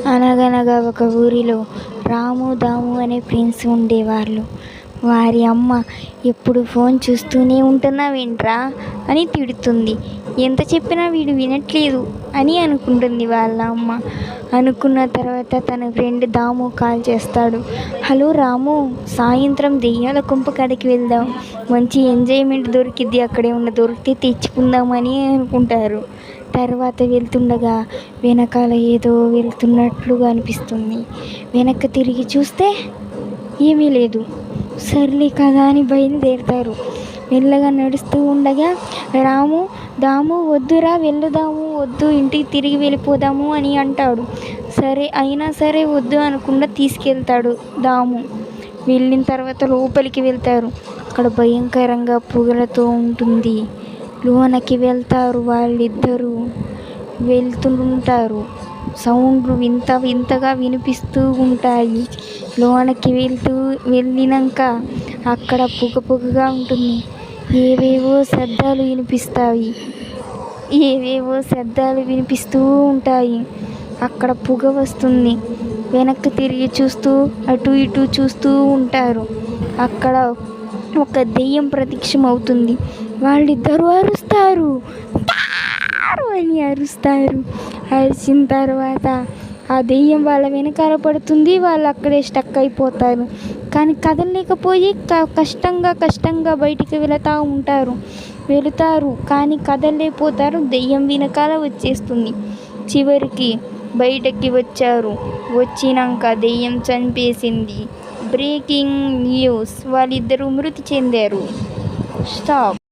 అనగనగా ఒక ఊరిలో రాము దాము అనే ఫ్రెండ్స్ ఉండేవాళ్ళు. వారి అమ్మ ఎప్పుడు ఫోన్ చూస్తూనే ఉంటున్నావేంట్రా అని తిడుతుంది. ఎంత చెప్పినా వీడు వినట్లేదు అని అనుకుంటుంది వాళ్ళ అమ్మ. అనుకున్న తర్వాత తన ఫ్రెండ్ దాము కాల్ చేస్తాడు. హలో రాము, సాయంత్రం దెయ్యాల కొంప కాడికి వెళ్దాం, మంచి ఎంజాయ్మెంట్ దొరికిద్ది, అక్కడే ఉన్న దొరికితే తెచ్చుకుందామని అనుకుంటారు. తర్వాత వెళ్తుండగా వెనకాల ఏదో వెళ్తున్నట్లుగా అనిపిస్తుంది. వెనక్కి తిరిగి చూస్తే ఏమీ లేదు. సర్లే కదా అని బయలుదేరుతారు. మెల్లగా నడుస్తూ ఉండగా రాము, దాము వద్దురా వెళ్దాము, వద్దు ఇంటికి తిరిగి వెళ్ళిపోదాము అని అంటాడు. సరే అయినా సరే వద్దు అనకుండా తీసుకెళ్తాడు దాము. వెళ్ళిన తర్వాత లోపలికి వెళ్తారు. అక్కడ భయంకరంగా పొగలతో ఉంటుంది. లోనకి వెళ్తారు. వాళ్ళిద్దరూ వెళ్తుంటారు. సౌండ్లు వింత వింతగా వినిపిస్తూ ఉంటాయి. లోనకి వెళ్ళినాక అక్కడ పొగగా ఉంటుంది. ఏవేవో శబ్దాలు వినిపిస్తూ ఉంటాయి. అక్కడ పొగ వస్తుంది. వెనక్కి తిరిగి చూస్తూ అటు ఇటు చూస్తూ ఉంటారు. అక్కడ ఒక దెయ్యం ప్రత్యక్షం అవుతుంది. వాళ్ళిద్దరూ అరుస్తారు అని అరుస్తారు. అరిచిన తర్వాత ఆ దెయ్యం వాళ్ళ వెనకాల పడుతుంది. వాళ్ళు అక్కడే స్టక్ అయిపోతారు. కానీ కదలలేకపోయి కష్టంగా బయటికి వెళుతారు కానీ కదలలేకపోతారు. దెయ్యం వెనకాల వచ్చేస్తుంది. చివరికి బయటకి వచ్చారు. వచ్చినాక దెయ్యం చంపేసింది. బ్రేకింగ్ న్యూస్, వాళ్ళిద్దరూ మృతి చెందారు. స్టాప్.